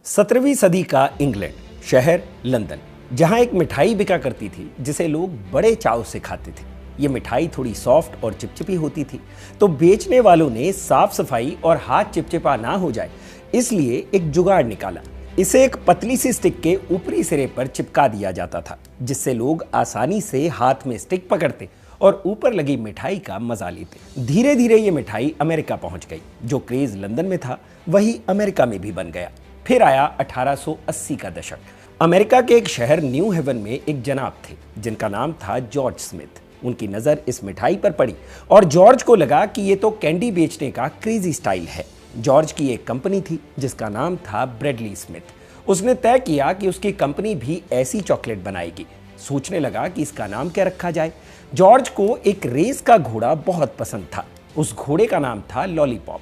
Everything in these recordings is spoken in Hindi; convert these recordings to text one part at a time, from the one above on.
17वीं सदी का इंग्लैंड, शहर लंदन, जहां एक मिठाई बिका करती थी जिसे लोग बड़े चाव से खाते थे। ये मिठाई थोड़ी सॉफ्ट और चिपचिपी होती थी, तो बेचने वालों ने साफ सफाई और हाथ चिपचिपा ना हो जाए इसलिए एक जुगाड़ निकाला। इसे एक पतली सी स्टिक के ऊपरी सिरे पर चिपका दिया जाता था, जिससे लोग आसानी से हाथ में स्टिक पकड़ते और ऊपर लगी मिठाई का मजा लेते। धीरे धीरे ये मिठाई अमेरिका पहुंच गई। जो क्रेज लंदन में था वही अमेरिका में भी बन गया। फिर आया 1880 का दशक। अमेरिका के एक शहर न्यू हेवन में एक जनाब थे जिनका नाम था जॉर्ज स्मिथ। उनकी नजर इस मिठाई पर पड़ी और जॉर्ज को लगा कि ये तो कैंडी बेचने का क्रेजी स्टाइल है। जॉर्ज की एक कंपनी थी जिसका नाम था ब्रैडली स्मिथ। उसने तय किया कि उसकी कंपनी भी ऐसी चॉकलेट बनाएगी। सोचने लगा कि इसका नाम क्या रखा जाए। जॉर्ज को एक रेस का घोड़ा बहुत पसंद था। उस घोड़े का नाम था लॉलीपॉप।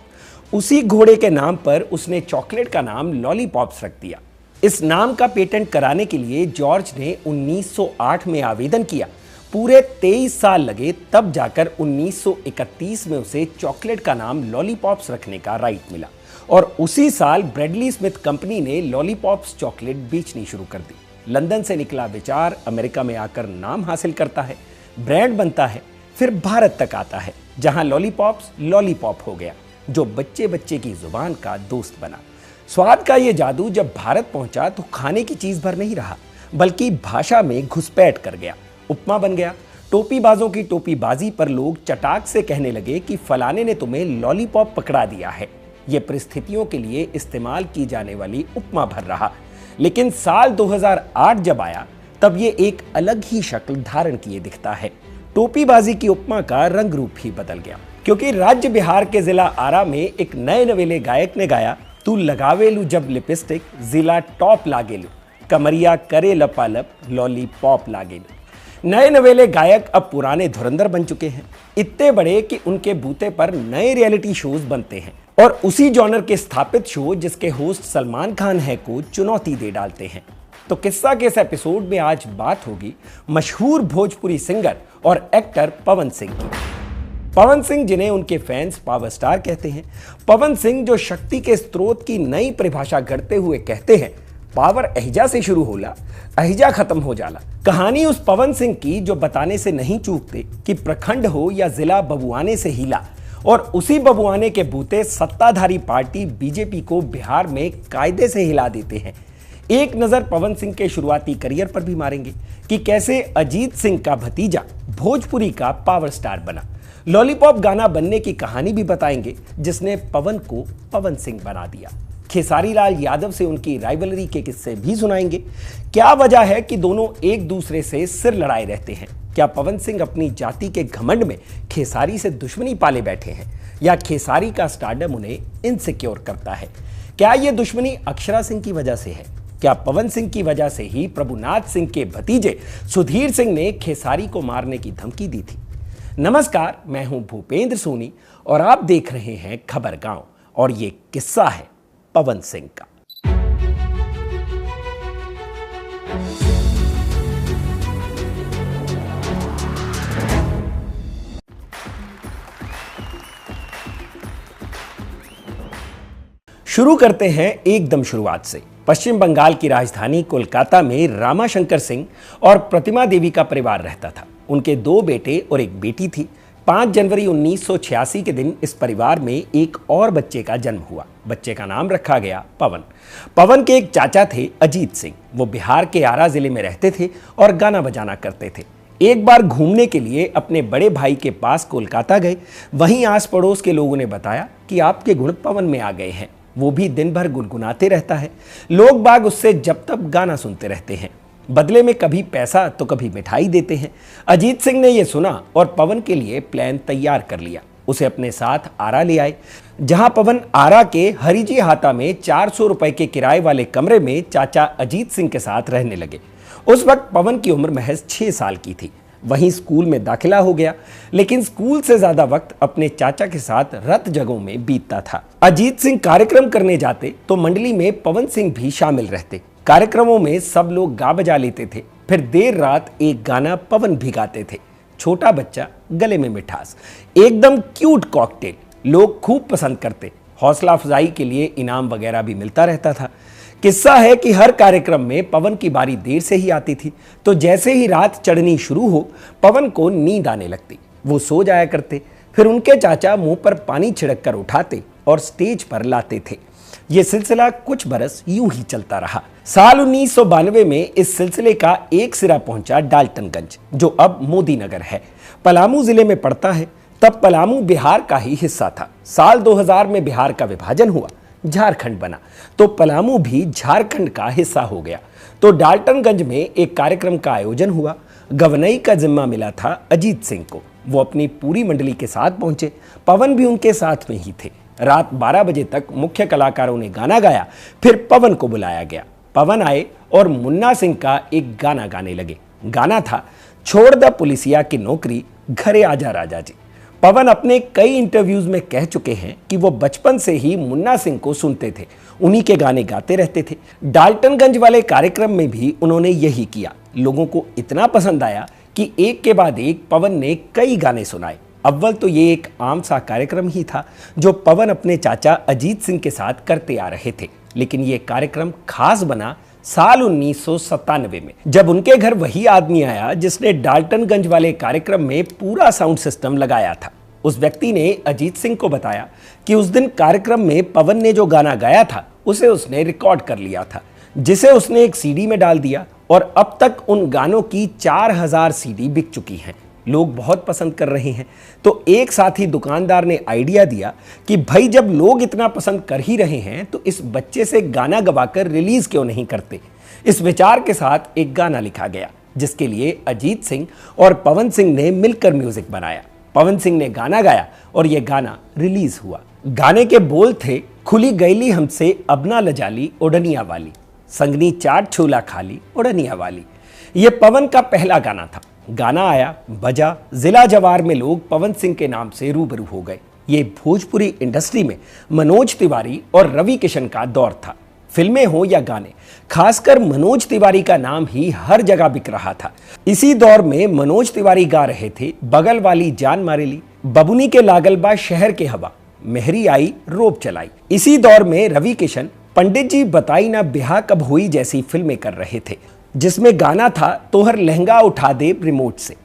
उसी घोड़े के नाम पर उसने चॉकलेट का नाम लॉलीपॉप्स रख दिया। इस नाम का पेटेंट कराने के लिए जॉर्ज ने 1908 में आवेदन किया। पूरे 23 साल लगे, तब जाकर 1931 में उसे चॉकलेट का नाम लॉलीपॉप्स रखने का राइट मिला। और उसी साल ब्रैडली स्मिथ कंपनी ने लॉलीपॉप्स चॉकलेट बेचनी शुरू कर दी। लंदन से निकला विचार अमेरिका में आकर नाम हासिल करता है, ब्रांड बनता है, फिर भारत तक आता है, जहां लॉलीपॉप्स लॉलीपॉप हो गया, जो बच्चे बच्चे की जुबान का दोस्त बना। स्वाद का ये जादू जब भारत पहुंचा तो खाने की चीज भर नहीं रहा, बल्कि भाषा में घुसपैठ कर गया। उपमा बन गया। टोपीबाजों की टोपीबाजी पर लोग चटाक से कहने लगे कि फलाने ने तुम्हें लॉलीपॉप पकड़ा दिया है। ये परिस्थितियों के लिए इस्तेमाल की जाने वाली उपमा भर रहा। लेकिन साल 2008 जब आया तब ये एक अलग ही शक्ल धारण किए दिखता है। टोपीबाजी की उपमा का रंग रूप ही बदल गया, क्योंकि राज्य बिहार के जिला आरा में एक नए नवेले गायक ने गाया, तू लगावेलू जब लिपस्टिक जिला टॉप लागेलू, कमरिया करे लपालप लॉलीपॉप लागेलू। नए नवेले गायक अब पुराने धुरंधर बन चुके हैं, इतने बड़े कि उनके बूते पर नए रियलिटी शोज बनते हैं और उसी जॉनर के स्थापित शो जिसके होस्ट सलमान खान है को चुनौती दे डालते हैं। तो किस्सा के इस एपिसोड में आज बात होगी मशहूर भोजपुरी सिंगर और एक्टर पवन सिंह की। पवन सिंह, जिन्हें उनके फैंस पावर स्टार कहते हैं। पवन सिंह जो शक्ति के स्रोत की नई परिभाषा गढ़ते हुए कहते हैं, पावर अहिजा से शुरू होला, अहिजा खत्म हो जाला। कहानी उस पवन सिंह की जो बताने से नहीं चूकते कि प्रखंड हो या जिला बबुआने से हिला, और उसी बबुआने के बूते सत्ताधारी पार्टी बीजेपी को बिहार में कायदे से हिला देते हैं। एक नजर पवन सिंह के शुरुआती करियर पर भी मारेंगे कि कैसे अजीत सिंह का भतीजा भोजपुरी का पावर स्टार बना। लॉलीपॉप गाना बनने की कहानी भी बताएंगे जिसने पवन को पवन सिंह बना दिया। खेसारी लाल यादव से उनकी राइवलरी के किस्से भी सुनाएंगे। क्या वजह है कि दोनों एक दूसरे से सिर लड़ाए रहते हैं? क्या पवन सिंह अपनी जाति के घमंड में खेसारी से दुश्मनी पाले बैठे हैं, या खेसारी का स्टारडम उन्हें इनसिक्योर करता है? क्या यह दुश्मनी अक्षरा सिंह की वजह से है? क्या पवन सिंह की वजह से ही प्रभुनाथ सिंह के भतीजे सुधीर सिंह ने खेसारी को मारने की धमकी दी थी? नमस्कार, मैं हूं भूपेंद्र सोनी और आप देख रहे हैं खबर गांव, और ये किस्सा है पवन सिंह का। शुरू करते हैं एकदम शुरुआत से। पश्चिम बंगाल की राजधानी कोलकाता में रामाशंकर सिंह और प्रतिमा देवी का परिवार रहता था। उनके 2 बेटे और एक बेटी थी। 5 जनवरी 1986 के दिन इस परिवार में एक और बच्चे का जन्म हुआ। बच्चे का नाम रखा गया पवन। पवन के एक चाचा थे अजीत सिंह। वो बिहार के आरा जिले में रहते थे और गाना बजाना करते थे। एक बार घूमने के लिए अपने बड़े भाई के पास कोलकाता गए। वहीं आस पड़ोस के लोगों ने बताया कि आपके गुण पवन में आ गए हैं। वो भी दिन भर गुनगुनाते रहता है। लोग बाग उससे जब तब गाना सुनते रहते हैं। बदले में कभी पैसा तो कभी मिठाई देते हैं। अजीत सिंह ने यह सुना और पवन के लिए प्लान तैयार कर लिया। उसे अपने साथ आरा ले आए, जहां पवन आरा के हरिजी हाता में 400 रुपए के किराए वाले कमरे में चाचा अजीत सिंह के साथ रहने लगे। उस वक्त पवन की उम्र महज 6 साल की थी। वहीं स्कूल में दाखिला हो गया, लेकिन स्कूल से ज्यादा वक्त अपने चाचा के साथ रत जगहों में बीतता था। अजीत सिंह कार्यक्रम करने जाते तो मंडली में पवन सिंह भी शामिल रहते। कार्यक्रमों में सब लोग गा बजा लेते थे। फिर देर रात एक गाना पवन भी गाते थे, छोटा बच्चा गले में मिठास। एकदम क्यूट कॉकटेल, लोग खूब पसंद करते। हौसला अफजाई के लिए इनाम वगैरह भी मिलता रहता था। किस्सा है कि हर कार्यक्रम में पवन की बारी देर से ही आती थी, तो जैसे ही रात चढ़नी शुरू हो पवन को नींद आने लगती। वो सो जाया करते। फिर उनके चाचा मुंह पर पानी छिड़क कर उठाते और स्टेज पर लाते थे। ये सिलसिला कुछ बरस यूं ही चलता रहा। साल 1992 में इस सिलसिले का एक सिरा पहुंचा डाल्टनगंज, जो अब मोदी नगर है, पलामू जिले में पड़ता है। तब पलामू बिहार का ही हिस्सा था। साल 2000 में बिहार का विभाजन हुआ, झारखंड बना, तो पलामू भी झारखंड का हिस्सा हो गया। तो डाल्टनगंज में एक कार्यक्रम का आयोजन हुआ। गवनई का जिम्मा मिला था अजीत सिंह को। वो अपनी पूरी मंडली के साथ पहुंचे। पवन भी उनके साथ में ही थे। रात 12 बजे तक मुख्य कलाकारों ने गाना गाया। फिर पवन को बुलाया गया। पवन आए और मुन्ना सिंह का एक गाना गाने लगे। गाना था छोड़ द पुलिसिया की नौकरी, घरे आजा राजा जी। पवन अपने कई इंटरव्यूज में कह चुके हैं कि वो बचपन से ही मुन्ना सिंह को सुनते थे, उन्हीं के गाने गाते रहते थे। डाल्टनगंज वाले कार्यक्रम में भी उन्होंने यही किया। लोगों को इतना पसंद आया कि एक के बाद एक पवन ने कई गाने सुनाए। अव्वल तो ये एक आम सा कार्यक्रम ही था जो पवन अपने चाचा अजीत सिंह के साथ करते आ रहे थे, लेकिन ये कार्यक्रम खास बना साल 1997 में, जब उनके घर वही आदमी आया जिसने डाल्टनगंज वाले कार्यक्रम में पूरा साउंड सिस्टम लगाया था। उस व्यक्ति ने अजीत सिंह को बताया कि उस दिन कार्यक्रम में पवन ने जो गाना गाया था उसे उसने रिकॉर्ड कर लिया था, जिसे उसने एक सीडी में डाल दिया और अब तक उन गानों की 4000 सीडी बिक चुकी हैं। लोग बहुत पसंद कर रहे हैं। तो एक साथी दुकानदार ने आइडिया दिया कि भाई जब लोग इतना पसंद कर ही रहे हैं तो इस बच्चे से गाना गवाकर रिलीज क्यों नहीं करते। इस विचार के साथ एक गाना लिखा गया जिसके लिए अजीत सिंह और पवन सिंह ने मिलकर म्यूजिक बनाया। पवन सिंह ने गाना गाया और यह गाना रिलीज हुआ। गाने के बोल थे, खुली गैली हमसे अब ना लजाली ओढ़निया वाली, संगनी चाट छोला खाली ओढ़निया वाली। यह पवन का पहला गाना था। गाना आया, बजा, जिला जवार में लोग पवन सिंह के नाम से रूबरू हो गए। ये भोजपुरी इंडस्ट्री में मनोज तिवारी और रवि किशन का दौर था। फिल्में हो या गाने, खासकर मनोज तिवारी का नाम ही हर जगह बिक रहा था। इसी दौर में मनोज तिवारी गा रहे थे बगल वाली जान मारेली, बबुनी के लागलबा शहर के हवा, मेहरी आई रोब चलाई। इसी दौर में रवि किशन पंडित जी बताई ना बिहा कब हुई जैसी फिल्में कर रहे थे, जिसमें गाना था तोहर लहंगा उठा दे रिमोट से।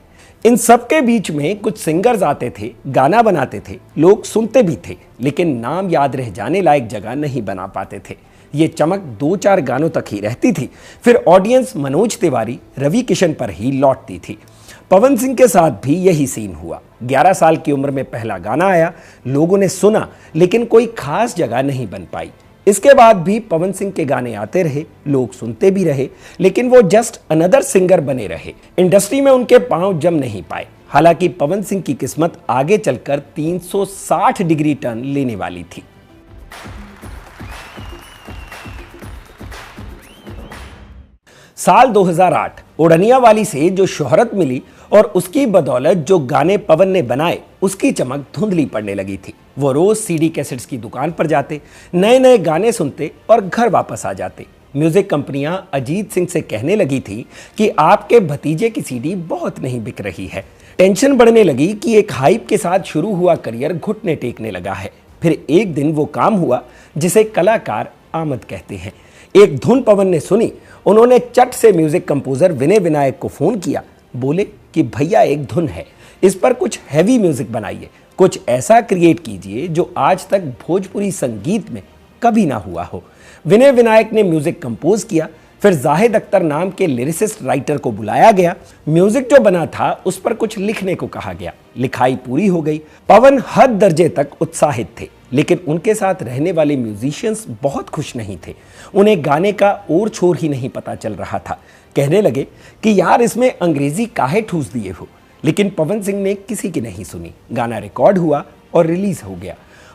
इन सब के बीच में कुछ सिंगर्स आते थे, गाना बनाते थे, लोग सुनते भी थे, लेकिन नाम याद रह जाने लायक जगह नहीं बना पाते थे। ये चमक 2-4 गानों तक ही रहती थी, फिर ऑडियंस मनोज तिवारी, रवि किशन पर ही लौटती थी। पवन सिंह के साथ भी यही सीन हुआ। 11 साल की उम्र में पहला गाना आया, लोगों ने सुना, लेकिन कोई खास जगह नहीं बन पाई। इसके बाद भी पवन सिंह के गाने आते रहे, लोग सुनते भी रहे, लेकिन वो जस्ट अनदर सिंगर बने रहे। इंडस्ट्री में उनके पांव जम नहीं पाए। हालांकि पवन सिंह की किस्मत आगे चलकर 360 डिग्री टर्न लेने वाली थी। साल 2008 ओढ़निया वाली से जो शोहरत मिली और उसकी बदौलत जो गाने पवन ने बनाए उसकी चमक धुंधली पड़ने लगी थी। वो रोज सीडी कैसेट्स की दुकान पर जाते, नए नए गाने सुनते और घर वापस आ जाते। म्यूजिक कंपनियां अजीत सिंह से कहने लगी थी कि आपके भतीजे की सीडी बहुत नहीं बिक रही है। टेंशन बढ़ने लगी कि एक हाइप के साथ शुरू हुआ करियर घुटने टेकने लगा है। फिर एक दिन वो काम हुआ जिसे कलाकार आमद कहते हैं। एक धुन पवन ने सुनी, उन्होंने चट से म्यूजिक कंपोजर विनय विनायक को फोन किया। बोले कि भैया एक धुन है, इस पर कुछ हैवी म्यूजिक बनाइए, कुछ ऐसा क्रिएट कीजिए जो आज तक भोजपुरी संगीत में कभी ना हुआ हो। विनय विनायक ने म्यूजिक कंपोज किया। फिर जाहिद अख्तर नाम के लिरिसिस्ट राइटर को बुलाया गया। म्यूजिक जो बना था उस पर कुछ लिखने को कहा गया। लिखाई पूरी हो गई। पवन हद दर्जे तक उत्साहित थे, लेकिन उनके साथ रहने वाले म्यूजिशियंस बहुत खुश नहीं थे। उन्हें गाने का और छोर ही नहीं पता चल रहा था। कहने लगे कि यार इसमें अंग्रेजी काहे ठूस दिए हो। लेकिन पवन सिंह ने किसी की नहीं सुनी। गाना रिकॉर्ड हुआ और रिलीज हो गया।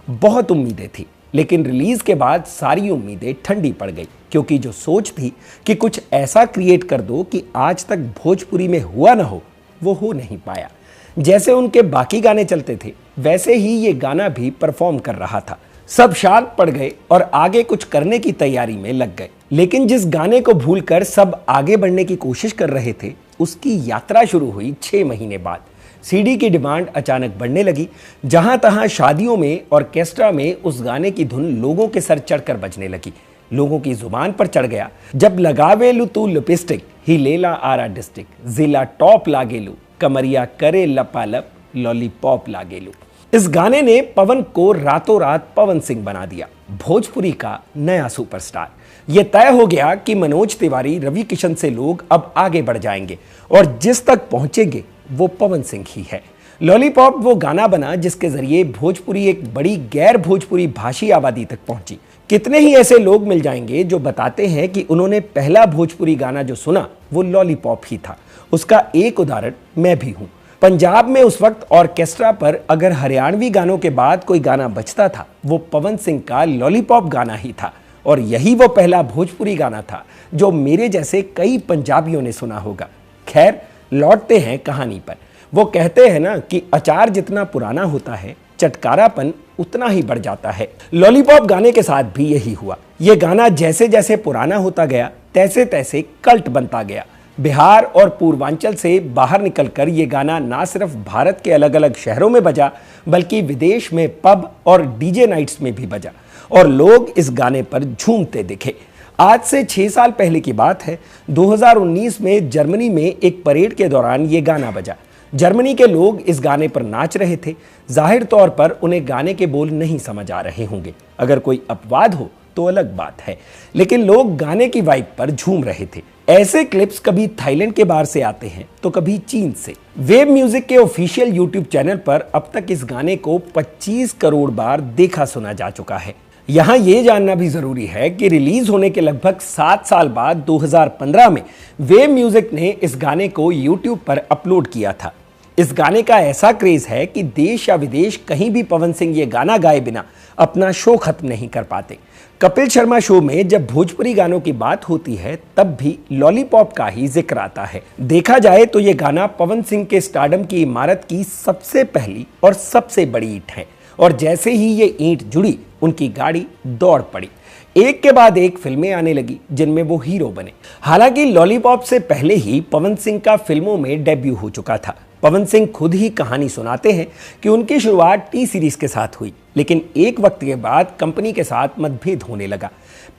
बहुत उम्मीदें थी, लेकिन रिलीज के बाद सारी उम्मीदें ठंडी पड़ गई, क्योंकि जो सोच थी कि कुछ ऐसा क्रिएट कर दो कि आज तक भोजपुरी में हुआ ना हो, वो हो नहीं पाया। जैसे उनके बाकी गाने चलते थे वैसे ही ये गाना भी परफॉर्म कर रहा था। सब शांत पड़ गए और आगे कुछ करने की तैयारी में लग गए। लेकिन जिस गाने को भूलकर सब आगे बढ़ने की कोशिश कर रहे थे, उसकी यात्रा शुरू हुई 6 महीने बाद। सीडी की डिमांड अचानक बढ़ने लगी। जहां तहां शादियों में, ऑर्केस्ट्रा में उस गाने की धुन लोगों के सर चढ़कर बजने लगी। लोगों की जुबान पर चढ़ गया। जब लगावेलू तू लिपस्टिक ही लेला आरा डिस्ट्रिक्ट, जिला टॉप लागेलू, कमरिया करे लपालप, लॉलीपॉप लागेलू। इस गाने ने पवन को रातों रात पवन सिंह बना दिया, भोजपुरी का नया सुपरस्टार। यह तय हो गया कि मनोज तिवारी, रवि किशन से लोग अब आगे बढ़ जाएंगे और जिस तक पहुंचेंगे वो पवन सिंह ही है। लॉलीपॉप वो गाना बना जिसके जरिए भोजपुरी एक बड़ी गैर भोजपुरी भाषी आबादी तक पहुंची। कितने ही ऐसे लोग मिल जाएंगे जो बताते हैं कि उन्होंने पहला भोजपुरी गाना जो सुना वो लॉलीपॉप ही था। उसका एक उदाहरण मैं भी हूं। पंजाब में उस वक्त ऑर्केस्ट्रा पर अगर हरियाणवी गानों के बाद कोई गाना बजता था वो पवन सिंह का लॉलीपॉप गाना ही था, और यही वो पहला भोजपुरी गाना था जो मेरे जैसे कई पंजाबियों ने सुना होगा। खैर, लौटते हैं कहानी पर। वो कहते हैं ना कि अचार जितना पुराना होता है चटकारापन उतना ही बढ़ जाता है। लॉलीपॉप गाने के साथ भी यही हुआ। ये गाना जैसे जैसे पुराना होता गया तैसे तैसे कल्ट बनता गया। बिहार और पूर्वांचल से बाहर निकलकर ये गाना ना सिर्फ भारत के अलग अलग शहरों में बजा बल्कि विदेश में पब और डीजे नाइट्स में भी बजा और लोग इस गाने पर झूमते दिखे। आज से 6 साल पहले की बात है। 2019 में जर्मनी में एक परेड के दौरान ये गाना बजा। जर्मनी के लोग इस गाने पर नाच रहे थे। जाहिर तौर पर उन्हें गाने के बोल नहीं समझ आ रहे होंगे, अगर कोई अपवाद हो तो अलग बात है, लेकिन लोग गाने की वाइब पर झूम रहे थे। ऐसे क्लिप्स कभी थाईलैंड के बाहर से आते हैं तो कभी चीन से। वेव म्यूजिक के ऑफिशियल यूट्यूब चैनल पर अब तक इस गाने को 25 करोड़ बार देखा सुना जा चुका है। यहाँ ये जानना भी जरूरी है कि रिलीज होने के लगभग 7 साल बाद 2015 में वेव म्यूजिक ने इस गाने को यूट्यूब पर अपलोड किया था। इस गाने का ऐसा क्रेज है कि देश या विदेश कहीं भी पवन सिंह ये गाना गाए बिना अपना शो खत्म नहीं कर पाते। कपिल शर्मा शो में जब भोजपुरी गानों की बात होती है तब भी लॉलीपॉप का ही जिक्र आता है। देखा जाए तो ये गाना पवन सिंह के स्टारडम की इमारत की सबसे पहली और सबसे बड़ी ईंट है, और जैसे ही ये ईंट जुड़ी उनकी गाड़ी दौड़ पड़ी। एक के बाद एक फिल्में आने लगी जिनमें वो हीरो बने। हालांकि लॉलीपॉप से पहले ही पवन सिंह का फिल्मों में डेब्यू हो चुका था। पवन सिंह खुद ही कहानी सुनाते हैं कि उनकी शुरुआत टी सीरीज के साथ हुई, लेकिन एक वक्त के बाद कंपनी के साथ मतभेद होने लगा।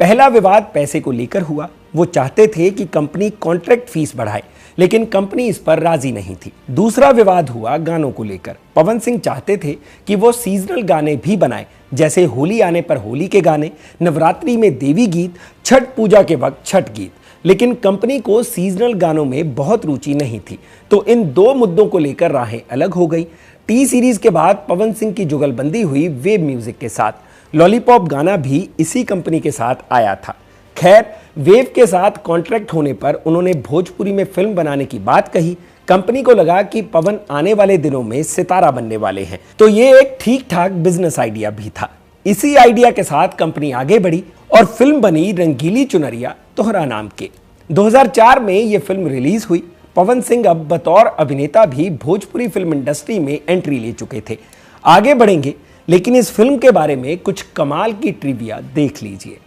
पहला विवाद पैसे को लेकर हुआ। वो चाहते थे कि कंपनी कॉन्ट्रैक्ट फीस बढ़ाए, लेकिन कंपनी इस पर राजी नहीं थी। दूसरा विवाद हुआ गानों को लेकर। पवन सिंह चाहते थे कि वो सीजनल गाने भी बनाए, जैसे होली आने पर होली के गाने, नवरात्रि में देवी गीत, छठ पूजा के वक्त छठ गीत, लेकिन कंपनी को सीजनल गानों में बहुत रुचि नहीं थी। तो इन दो मुद्दों को लेकर राहें अलग हो गई। टी सीरीज के बाद पवन सिंह की जुगलबंदी हुई वेव म्यूजिक के साथ। लॉलीपॉप गाना भी इसी कंपनी के साथ आया था। खैर, वेव के साथ कॉन्ट्रैक्ट होने पर उन्होंने भोजपुरी में फिल्म बनाने की बात कही। कंपनी को लगा कि पवन आने वाले दिनों में सितारा बनने वाले हैं, तो ये एक ठीक ठाक बिजनेस आइडिया भी था। इसी आइडिया के साथ कंपनी आगे बढ़ी और फिल्म बनी रंगीली चुनरिया तोहरा नाम के। 2004 में यह फिल्म रिलीज हुई। पवन सिंह अब बतौर अभिनेता भी भोजपुरी फिल्म इंडस्ट्री में एंट्री ले चुके थे। आगे बढ़ेंगे, लेकिन इस फिल्म के बारे में कुछ कमाल की ट्रिविया देख लीजिए।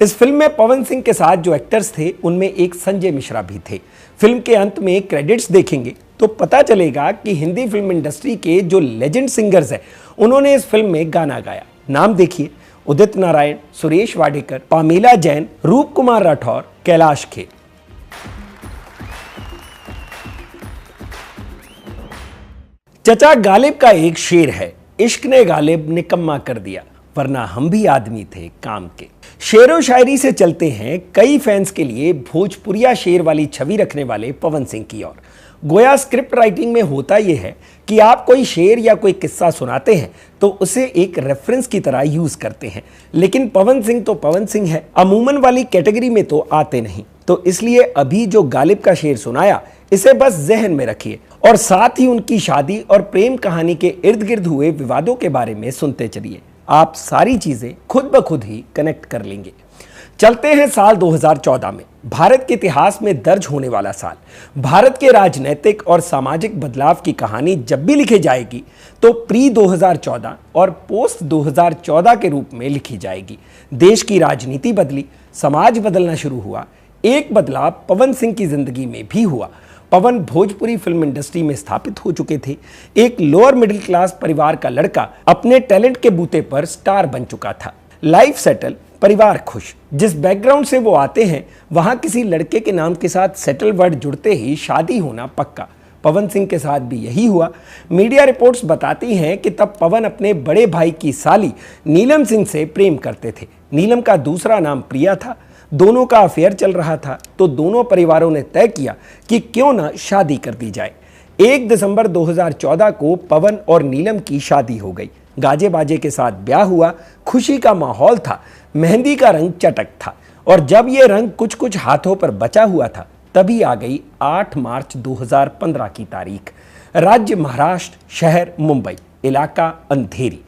इस फिल्म में पवन सिंह के साथ जो एक्टर्स थे उनमें एक संजय मिश्रा भी थे। फिल्म के अंत में क्रेडिट्स देखेंगे तो पता चलेगा कि हिंदी फिल्म इंडस्ट्री के जो लेजेंड सिंगर्स हैं उन्होंने इस फिल्म में गाना गाया। नाम देखिए: उदित नारायण, सुरेश वाडेकर, पामेला जैन, रूप कुमार राठौर, कैलाश खेर। चचा गालिब का एक शेर है, इश्क ने गालिब निकम्मा कर दिया, वरना हम भी आदमी थे काम के। शेरो शायरी से चलते हैं कई फैंस के लिए भोजपुरिया शेर वाली छवि रखने वाले पवन सिंह की ओर। गोया स्क्रिप्ट राइटिंग में होता यह है कि आप कोई शेर या कोई किस्सा सुनाते हैं तो उसे एक रेफरेंस की तरह यूज करते हैं, लेकिन पवन सिंह तो पवन सिंह है, अमूमन वाली कैटेगरी में तो आते नहीं। तो इसलिए अभी जो गालिब का शेर सुनाया इसे बस जहन में रखिए और साथ ही उनकी शादी और प्रेम कहानी के इर्द गिर्द हुए विवादों के बारे में सुनते चलिए। आप सारी चीजें खुद ब खुद ही कनेक्ट कर लेंगे। चलते हैं साल 2014 में, भारत के इतिहास में दर्ज होने वाला साल। भारत के राजनीतिक और सामाजिक बदलाव की कहानी जब भी लिखी जाएगी तो प्री 2014 और पोस्ट 2014 के रूप में लिखी जाएगी। देश की राजनीति बदली, समाज बदलना शुरू हुआ। एक बदलाव पवन सिंह की जिंदगी में भी हुआ। पवन भोजपुरी फिल्म इंडस्ट्री में स्थापित हो चुके थे। एक लोअर मिडिल क्लास परिवार का लड़का अपने टैलेंट के बूते पर स्टार बन चुका था। लाइफ सेटल, परिवार खुश। जिस बैकग्राउंड से वो आते हैं वहां किसी लड़के के नाम के साथ सेटल वर्ड जुड़ते ही शादी होना पक्का। पवन सिंह के साथ भी यही हुआ। मीडिया रिपोर्ट्स बताती हैं कि तब पवन अपने बड़े भाई की साली नीलम सिंह से प्रेम करते थे। नीलम का दूसरा नाम प्रिया था। दोनों का अफेयर चल रहा था तो दोनों परिवारों ने तय किया कि क्यों ना शादी कर दी जाए। 1 दिसंबर 2014 को पवन और नीलम की शादी हो गई। गाजे बाजे के साथ ब्याह हुआ। खुशी का माहौल था। मेहंदी का रंग चटक था और जब यह रंग कुछ कुछ हाथों पर बचा हुआ था तभी आ गई 8 मार्च 2015 की तारीख। राज्य महाराष्ट्र, शहर मुंबई, इलाका अंधेरी।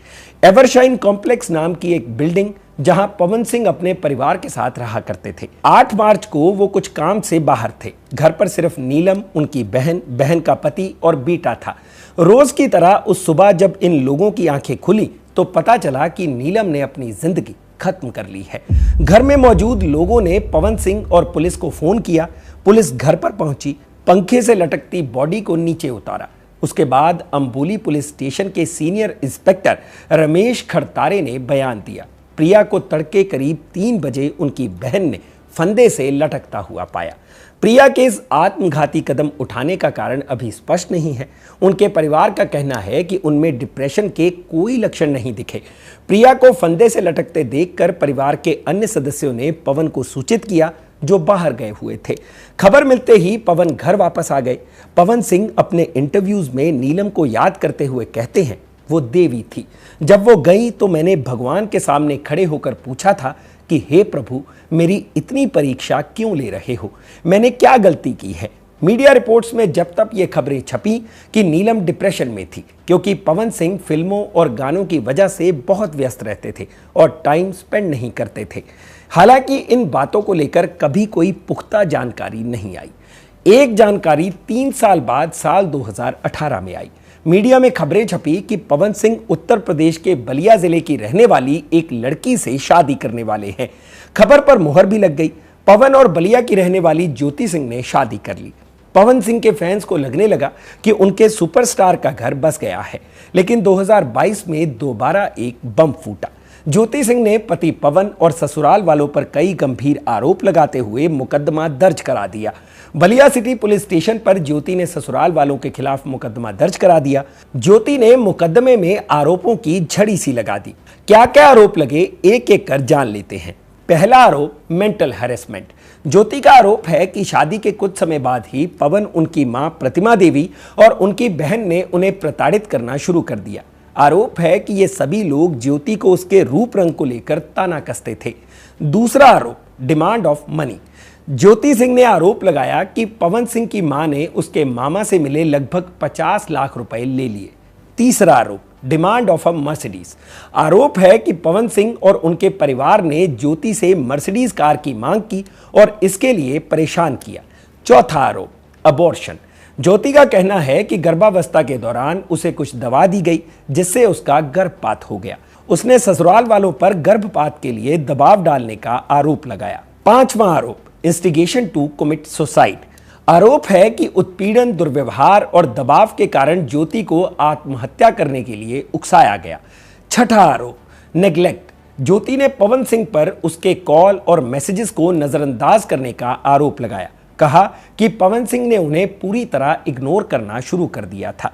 एवरशाइन कॉम्प्लेक्स नाम की एक बिल्डिंग जहां पवन सिंह अपने परिवार के साथ रहा करते थे। 8 मार्च को वो कुछ काम से बाहर थे। घर पर सिर्फ नीलम, उनकी बहन, बहन का पति और बेटा था। रोज की तरह उस सुबह जब इन लोगों की आंखें खुली तो पता चला कि नीलम ने अपनी जिंदगी खत्म कर ली है। घर में मौजूद लोगों ने पवन सिंह और पुलिस को फोन किया। पुलिस घर पर पहुंची, पंखे से लटकती बॉडी को नीचे उतारा। उसके बाद अंबोली पुलिस स्टेशन के सीनियर इंस्पेक्टर रमेश खड़तारे ने बयान दिया। प्रिया को तड़के करीब 3 बजे उनकी बहन ने फंदे से लटकता हुआ पाया। प्रिया के इस आत्मघाती कदम उठाने का कारण अभी स्पष्ट नहीं है। उनके परिवार का कहना है कि उनमें डिप्रेशन के कोई लक्षण नहीं दिखे। प्रिया को फंदे से लटकते देखकर परिवार के अन्य सदस्यों ने पवन को सूचित किया, जो बाहर गए हुए थे। खबर मिलते ही पवन घर वापस आ गए। पवन सिंह अपने इंटरव्यूज में नीलम को याद करते हुए कहते हैं, वो देवी थी। जब वो गई तो मैंने भगवान के सामने खड़े होकर पूछा था कि हे प्रभु, मेरी इतनी परीक्षा क्यों ले रहे हो? मैंने क्या गलती की है? मीडिया रिपोर्ट्स में जब तक ये खबरें छपी कि नीलम डिप्रेशन में थी क्योंकि पवन सिंह फिल्मों और गानों की वजह से बहुत व्यस्त रहते थे और टाइम स्पेंड नहीं करते थे। हालांकि इन बातों को लेकर कभी कोई पुख्ता जानकारी नहीं आई। एक जानकारी 3 साल बाद साल 2018 में आई। मीडिया में खबरें छपी कि पवन सिंह उत्तर प्रदेश के बलिया जिले की रहने वाली एक लड़की से शादी करने वाले हैं। खबर पर मुहर भी लग गई। पवन और बलिया की रहने वाली ज्योति सिंह ने शादी कर ली। पवन सिंह के फैंस को लगने लगा कि उनके सुपरस्टार का घर बस गया है, लेकिन 2022 में दोबारा एक बम फूटा। ज्योति सिंह ने पति पवन और ससुराल वालों पर कई गंभीर आरोप लगाते हुए मुकदमा दर्ज करा दिया। बलिया सिटी पुलिस स्टेशन पर ज्योति ने ससुराल वालों के खिलाफ मुकदमा दर्ज करा दिया। ज्योति ने मुकदमे में आरोपों की झड़ी सी लगा दी। क्या क्या आरोप लगे, एक एक कर जान लेते हैं। पहला आरोप, मेंटल हैरेसमेंट। ज्योति का आरोप है कि शादी के कुछ समय बाद ही पवन, उनकी मां प्रतिमा देवी और उनकी बहन ने उन्हें प्रताड़ित करना शुरू कर दिया। आरोप है कि ये सभी लोग ज्योति को उसके रूप रंग को लेकर ताना कसते थे। दूसरा आरोप, demand of money. Jyoti Singh ने आरोप लगाया कि पवन सिंह की मां ने उसके मामा से मिले लगभग 50 लाख रुपए ले लिए। तीसरा आरोप, डिमांड ऑफ अ मर्सिडीज। आरोप है कि पवन सिंह और उनके परिवार ने ज्योति से मर्सिडीज कार की मांग की और इसके लिए परेशान किया। चौथा आरोप, अबॉर्शन। ज्योति का कहना है कि गर्भावस्था के दौरान उसे कुछ दवा दी गई जिससे उसका गर्भपात हो गया। उसने ससुराल वालों पर गर्भपात के लिए दबाव डालने का आरोप लगाया। पांचवा आरोप, इंस्टिगेशन टू कमिट सुसाइड। आरोप है कि उत्पीड़न, दुर्व्यवहार और दबाव के कारण ज्योति को आत्महत्या करने के लिए उकसाया गया। छठा आरोप, नेग्लेक्ट। ज्योति ने पवन सिंह पर उसके कॉल और मैसेजेस को नजरअंदाज करने का आरोप लगाया। कहा कि पवन सिंह ने उन्हें पूरी तरह इग्नोर करना शुरू कर दिया था।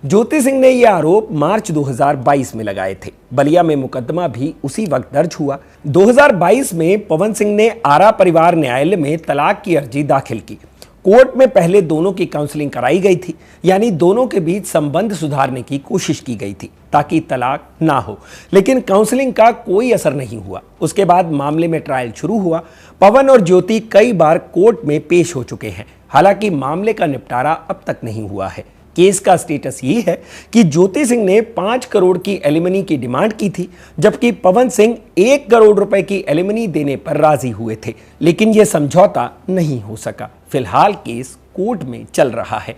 ज्योति सिंह ने यह आरोप मार्च 2022 में लगाए थे। बलिया में मुकदमा भी उसी वक्त दर्ज हुआ। 2022 में पवन सिंह ने आरा परिवार न्यायालय में तलाक की अर्जी दाखिल की। कोर्ट में पहले दोनों की काउंसलिंग कराई गई थी, यानी दोनों के बीच संबंध सुधारने की कोशिश की गई थी ताकि तलाक ना हो, लेकिन काउंसलिंग का कोई असर नहीं हुआ। उसके बाद मामले में ट्रायल शुरू हुआ। पवन और ज्योति कई बार कोर्ट में पेश हो चुके हैं, हालांकि मामले का निपटारा अब तक नहीं हुआ है। केस का स्टेटस ये है कि ज्योति सिंह ने 5 करोड़ की एलिमनी की डिमांड की थी, जबकि पवन सिंह 1 करोड़ रुपए की एलिमनी देने पर राजी हुए थे, लेकिन यह समझौता नहीं हो सका। फिलहाल केस कोर्ट में चल रहा है।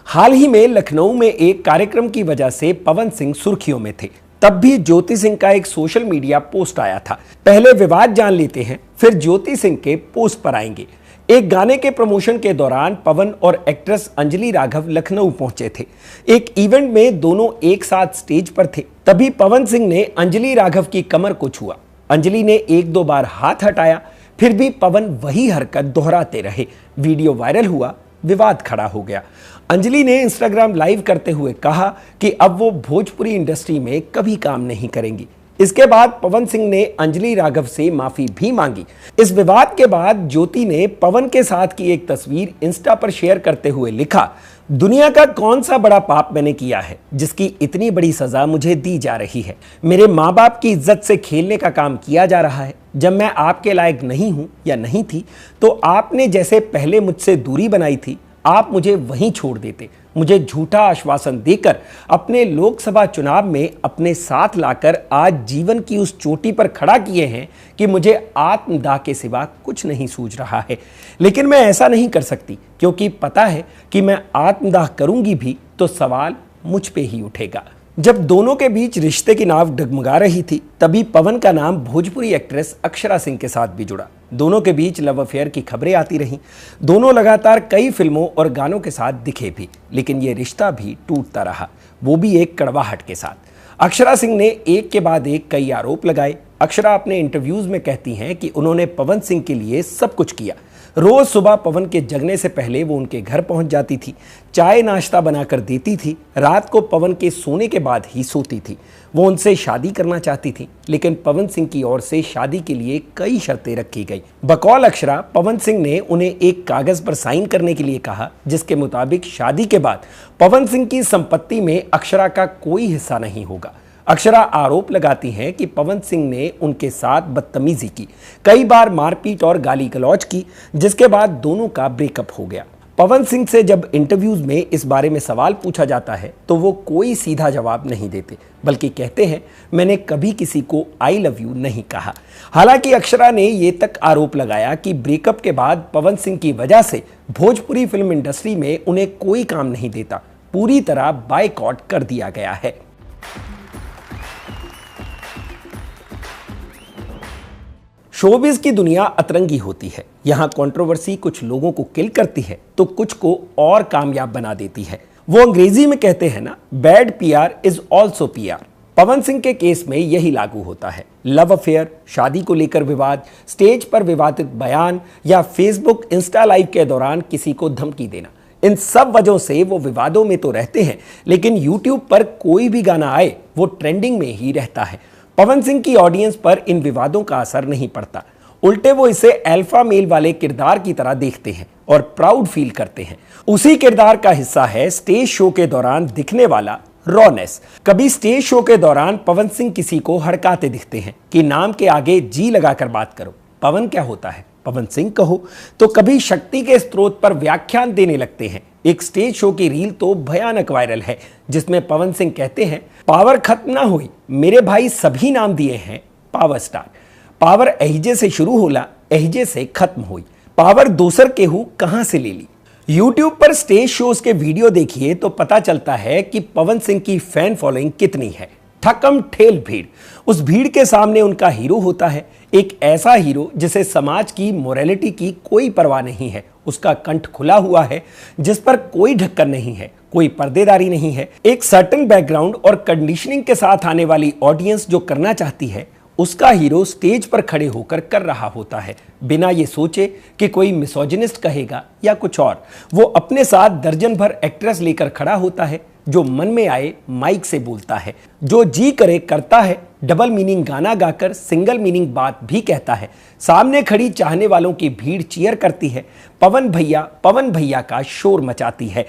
हाल ही में लखनऊ में एक कार्यक्रम की वजह से पवन सिंह सुर्खियों में थे। तब भी ज्योति सिंह का एक सोशल मीडिया पोस्ट आया था। पहले विवाद जान लेते हैं, फिर ज्योति सिंह के पोस्ट पर आएंगे। एक गाने के प्रमोशन के दौरान पवन और एक्ट्रेस अंजलि राघव लखनऊ पहुंचे थे। एक इवेंट में दोनों एक साथ स्टेज पर थे। तभी पवन सिंह ने अंजलि राघव की कमर को छुआ। अंजलि ने एक दो बार हाथ हटाया, फिर भी पवन वही हरकत दोहराते रहे। वीडियो वायरल हुआ, विवाद खड़ा हो गया। अंजलि ने इंस्टाग्राम लाइव करते हुए कहा कि अब वो भोजपुरी इंडस्ट्री में कभी काम नहीं करेंगी। इसके बाद पवन सिंह ने अंजलि राघव से माफी भी मांगी। इस विवाद के बाद ज्योति ने पवन के साथ की एक तस्वीर इंस्टा पर शेयर करते हुए लिखा, दुनिया का कौन सा बड़ा पाप मैंने किया है जिसकी इतनी बड़ी सजा मुझे दी जा रही है। मेरे माँ बाप की इज्जत से खेलने का काम किया जा रहा है। जब मैं आपके लायक नहीं हूं या नहीं थी तो आपने जैसे पहले मुझसे दूरी बनाई थी, आप मुझे वहीं छोड़ देते। मुझे झूठा आश्वासन देकर अपने लोकसभा चुनाव में अपने साथ लाकर आज जीवन की उस चोटी पर खड़ा किए हैं कि मुझे आत्मदाह के सिवा कुछ नहीं सूझ रहा है। लेकिन मैं ऐसा नहीं कर सकती क्योंकि पता है कि मैं आत्मदाह करूंगी भी तो सवाल मुझ पे ही उठेगा। जब दोनों के बीच रिश्ते की नाव डगमगा रही थी तभी पवन का नाम भोजपुरी एक्ट्रेस अक्षरा सिंह के साथ भी जुड़ा। दोनों के बीच लव अफेयर की खबरें आती रहीं। दोनों लगातार कई फिल्मों और गानों के साथ दिखे भी, लेकिन ये रिश्ता भी टूटता रहा, वो भी एक कड़वाहट के साथ। अक्षरा सिंह ने एक के बाद एक कई आरोप लगाए। अक्षरा अपने इंटरव्यूज में कहती हैं कि उन्होंने पवन सिंह के लिए सब कुछ किया। रोज सुबह पवन के जगने से पहले वो उनके घर पहुंच जाती थी, चाय नाश्ता बनाकर देती थी, रात को पवन के सोने के बाद ही सोती थी। वो उनसे शादी करना चाहती थी, लेकिन पवन सिंह की ओर से शादी के लिए कई शर्तें रखी गई। बकौल अक्षरा, पवन सिंह ने उन्हें एक कागज पर साइन करने के लिए कहा जिसके मुताबिक शादी के बाद पवन सिंह की संपत्ति में अक्षरा का कोई हिस्सा नहीं होगा। अक्षरा आरोप लगाती हैं कि पवन सिंह ने उनके साथ बदतमीजी की, कई बार मारपीट और गाली गलौज की, जिसके बाद दोनों का ब्रेकअप हो गया। पवन सिंह से जब इंटरव्यूज में इस बारे में सवाल पूछा जाता है तो वो कोई सीधा जवाब नहीं देते, बल्कि कहते हैं मैंने कभी किसी को आई लव यू नहीं कहा। हालांकि अक्षरा ने ये तक आरोप लगाया कि ब्रेकअप के बाद पवन सिंह की वजह से भोजपुरी फिल्म इंडस्ट्री में उन्हें कोई काम नहीं देता, पूरी तरह बायकॉट कर दिया गया है। शोबिज की दुनिया अतरंगी होती है। यहाँ कंट्रोवर्सी कुछ लोगों को किल करती है तो कुछ को और कामयाब बना देती है। वो अंग्रेजी में कहते हैं ना, bad PR is also PR. Pawan Singh के केस में यही लागू होता है। लव अफेयर, शादी को लेकर विवाद, स्टेज पर विवादित बयान या फेसबुक इंस्टा लाइव के दौरान किसी को धमकी देना, इन सब वजहों से वो विवादों में तो रहते हैं, लेकिन यूट्यूब पर कोई भी गाना आए वो ट्रेंडिंग में ही रहता है। पवन सिंह की ऑडियंस पर इन विवादों का असर नहीं पड़ता, उल्टे वो इसे अल्फा मेल वाले किरदार की तरह देखते हैं और प्राउड फील करते हैं। उसी किरदार का हिस्सा है स्टेज शो के दौरान दिखने वाला रॉनेस। कभी स्टेज शो के दौरान पवन सिंह किसी को हड़काते दिखते हैं कि नाम के आगे जी लगाकर बात करो, पवन क्या होता है, पवन सिंह कहो। तो कभी शक्ति के स्रोत पर व्याख्यान देने लगते हैं। एक स्टेज शो की रील तो भयानक वायरल है जिसमें पवन सिंह कहते हैं, पावर खत्म ना हुई, मेरे भाई सभी नाम दिए हैं पावर स्टार। पावर एहिजे से शुरू होला, एहिजे से खत्म हुई, पावर दूसर केहू कहां से ले ली। यूट्यूब पर स्टेज शोज के वीडियो देखिए तो पता चलता है कि पवन सिंह की फैन फॉलोइंग कितनी है। ठकम ठेल भीड़, उस भीड़ के सामने उनका हीरो होता है, एक ऐसा हीरो जिसे समाज की मोरालिटी की कोई परवाह नहीं है। उसका कंठ खुला हुआ है जिस पर कोई ढक्कन नहीं है, कोई पर्देदारी नहीं है। एक सर्टेन बैकग्राउंड और कंडीशनिंग के साथ आने वाली ऑडियंस जो करना चाहती है उसका हीरो स्टेज पर खड़े होकर कर रहा होता है, बिना ये सोचे कि कोई मिसोजिनिस्ट कहेगा या कुछ और। वो अपने साथ दर्जन भर एक्ट्रेस लेकर खड़ा होता है, जो मन में आए माइक से बोलता है, जो जी करे करता है, डबल मीनिंग गाना गाकर सिंगल मीनिंग बात भी कहता है। सामने खड़ी चाहने वालों की भीड़ चीयर करती है, पवन भैया का शोर मचाती है।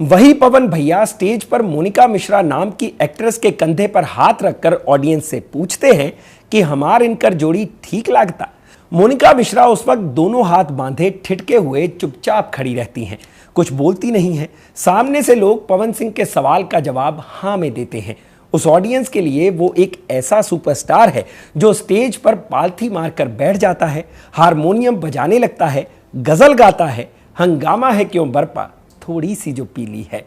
वही पवन भैया स्टेज पर मोनिका मिश्रा नाम की एक्ट्रेस के कंधे पर हाथ रखकर ऑडियंस से पूछते हैं कि हमार इनकर जोड़ी ठीक लगता। मोनिका मिश्रा उस वक्त दोनों हाथ बांधे ठिठके हुए चुपचाप खड़ी रहती हैं, कुछ बोलती नहीं है। सामने से लोग पवन सिंह के सवाल का जवाब हाँ में देते हैं। उस ऑडियंस के लिए वो एक ऐसा सुपरस्टार है जो स्टेज पर पालथी मारकर बैठ जाता है, हारमोनियम बजाने लगता है, गजल गाता है, हंगामा है क्यों बरपा थोड़ी सी जो पीली है।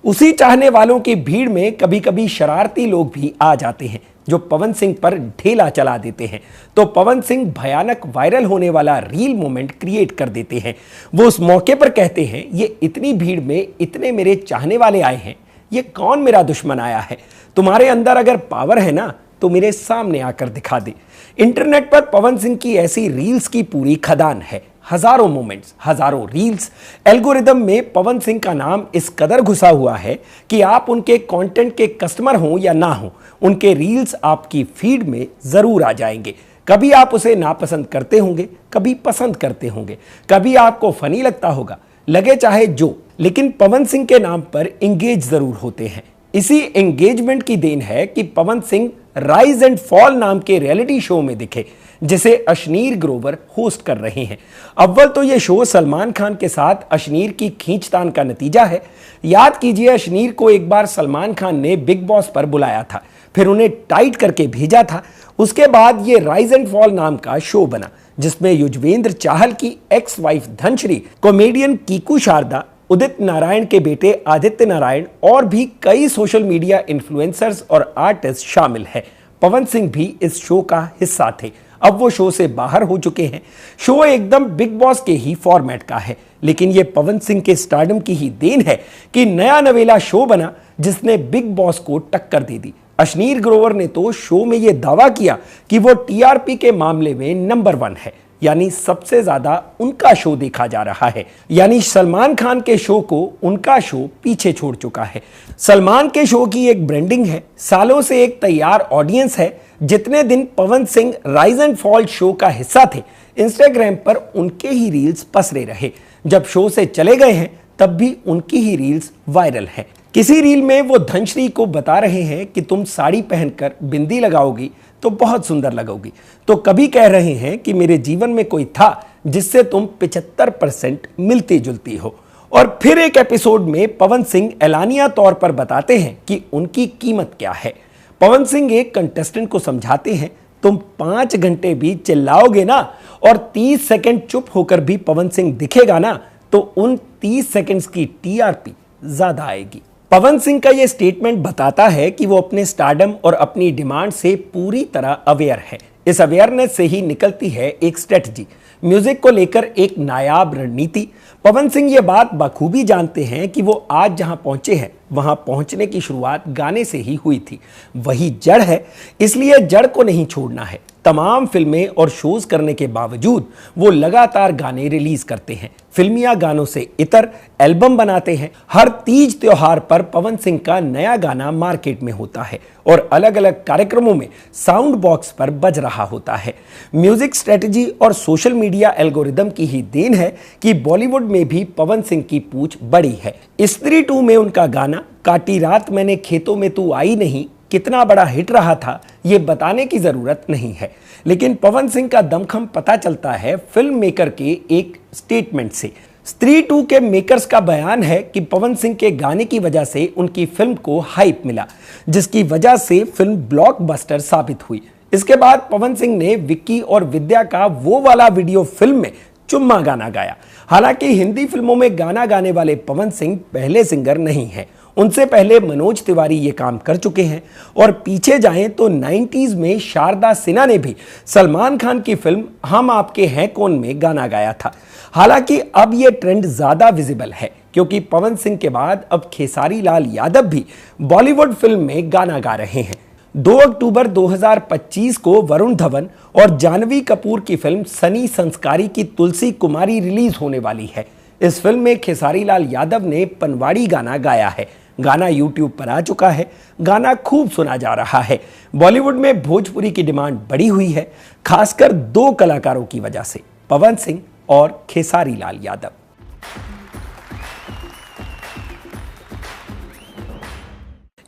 उसी चाहने वालों की भीड़ में कभी कभी शरारती लोग भी आ जाते हैं जो पवन सिंह पर ढेला चला देते हैं, तो पवन सिंह भयानक वायरल होने वाला रील मोमेंट क्रिएट कर देते हैं। वो उस मौके पर कहते हैं, ये इतनी भीड़ में इतने मेरे चाहने वाले आए हैं, ये कौन मेरा दुश्मन आया है। तुम्हारे अंदर अगर पावर है ना तो मेरे सामने आकर दिखा दे। इंटरनेट पर पवन सिंह की ऐसी रील्स की पूरी खदान है। हजारों मोमेंट्स, हजारों रील्स। एल्गोरिदम में पवन सिंह का नाम इस कदर घुसा हुआ है कि आप उनके कंटेंट के कस्टमर हो या ना हो, उनके रील्स आपकी फीड में जरूर आ जाएंगे। कभी आप उसे नापसंद करते होंगे, कभी पसंद करते होंगे, कभी आपको फनी लगता होगा, लगे चाहे जो, लेकिन पवन सिंह के नाम पर इंगेज जरूर होते हैं। इसी एंगेजमेंट की देन है कि पवन सिंह राइज एंड फॉल नाम के रियलिटी शो में दिखे, जिसे अशनीर ग्रोवर होस्ट कर रहे हैं। अव्वल तो यह शो सलमान खान के साथ अशनीर की खींचतान का नतीजा है। याद कीजिए, अशनीर को एक बार सलमान खान ने बिग बॉस पर बुलाया था, फिर उन्हें टाइट करके भेजा था। उसके बाद ये राइज एंड फॉल नाम का शो बना, जिसमें युजवेंद्र चाहल की ex wife Dhanashree, comedian Kiku Sharda, Udit Narayan के बेटे आदित्य नारायण और भी कई सोशल मीडिया इन्फ्लुएंसर्स और आर्टिस्ट शामिल हैं। पवन सिंह भी इस शो का हिस्सा थे। अब वो शो से बाहर हो चुके हैं। शो एकदम बिग बॉस के ही फॉर्मेट का है, लेकिन ये पवन सिंह के स्टारडम की ही देन है कि नया नवेला शो बना जिसने बिग बॉस को टक्कर दे दी। अशनीर ग्रोवर ने तो शो में यह दावा किया कि वो टीआरपी के मामले में नंबर 1 है, यानी सबसे ज्यादा उनका शो देखा जा रहा है। यानी सलमान खान के शो को उनका शो पीछे छोड़ चुका है। सलमान के शो की एक ब्रांडिंग है, सालों से एक तैयार ऑडियंस है। जितने दिन Pawan Singh rise and fall show का हिस्सा थे, इंस्टाग्राम पर उनके ही रील्स पसरे रहे। जब शो से चले गए हैं तब भी उनकी ही रील्स वायरल हैं। किसी रील में वो धनश्री को बता रहे हैं कि तुम साड़ी पहनकर बिंदी लगाओगी तो बहुत सुंदर लगोगी, तो कभी कह रहे हैं कि मेरे जीवन में कोई था जिससे तुम 75% मिलती जुलती हो। और फिर एक एपिसोड में पवन सिंह एलानिया तौर पर बताते हैं कि उनकी कीमत क्या है। पवन सिंह एक कंटेस्टेंट को समझाते हैं, तुम 5 घंटे भी चिल्लाओगे ना और 30 सेकंड चुप होकर भी पवन सिंह दिखेगा ना, तो उन 30 सेकंड्स की टीआरपी ज्यादा आएगी। पवन सिंह का यह स्टेटमेंट बताता है कि वो अपने स्टारडम और अपनी डिमांड से पूरी तरह अवेयर है। इस अवेयरनेस से ही निकलती है एक स्ट्रेटजी, म्यूजिक को लेकर एक नायाब रणनीति। पवन सिंह ये बात बखूबी जानते हैं कि वो आज जहां पहुंचे हैं वहां पहुंचने की शुरुआत गाने से ही हुई थी। वही जड़ है, इसलिए जड़ को नहीं छोड़ना है। तमाम फिल्में और शोज करने के बावजूद वो लगातार गाने रिलीज करते हैं, फिल्मिया गानों से इतर एल्बम बनाते हैं। हर तीज त्योहार पर पवन सिंह का नया गाना मार्केट में होता है और अलग अलग कार्यक्रमों में साउंड बॉक्स पर बज रहा होता है। म्यूजिक स्ट्रेटजी और सोशल मीडिया एल्गोरिदम की ही देन है कि बॉलीवुड में भी पवन सिंह की पूछ बड़ी है। स्त्री 2 में उनका गाना काटी रात मैंने खेतों में तू आई नहीं कितना बड़ा हिट रहा था, ये बताने की जरूरत नहीं है। लेकिन पवन सिंह का दमखम पता चलता है फिल्म मेकर के एक स्टेटमेंट से। स्त्री 2 के मेकर्स का बयान है कि पवन सिंह के गाने की वजह से उनकी फिल्म को हाइप मिला, जिसकी वजह से फिल्म ब्लॉकबस्टर साबित हुई। इसके बाद पवन सिंह ने विक्की और विद्या का वो वाला वीडियो फिल्म में चुम्मा गाना गाया। हालांकि हिंदी फिल्मों में गाना गाने वाले पवन सिंह पहले सिंगर नहीं हैं। उनसे पहले मनोज तिवारी ये काम कर चुके हैं और पीछे जाएं तो 90s में शारदा सिन्हा ने भी सलमान खान की फिल्म हम आपके हैं कौन में गाना गाया था। हालांकि अब ये ट्रेंड ज्यादा विजिबल है क्योंकि पवन सिंह के बाद अब खेसारी लाल यादव भी बॉलीवुड फिल्म में गाना गा रहे हैं। 2 अक्टूबर 2025 को वरुण धवन और जानवी कपूर की फिल्म सनी संस्कारी की तुलसी कुमारी रिलीज होने वाली है। इस फिल्म में खेसारी लाल यादव ने पनवाड़ी गाना गाया है। गाना YouTube पर आ चुका है। गाना खूब सुना जा रहा है। बॉलीवुड में भोजपुरी की डिमांड बढ़ी हुई है, खासकर 2 कलाकारों की वजह से, पवन सिंह और खेसारी लाल यादव।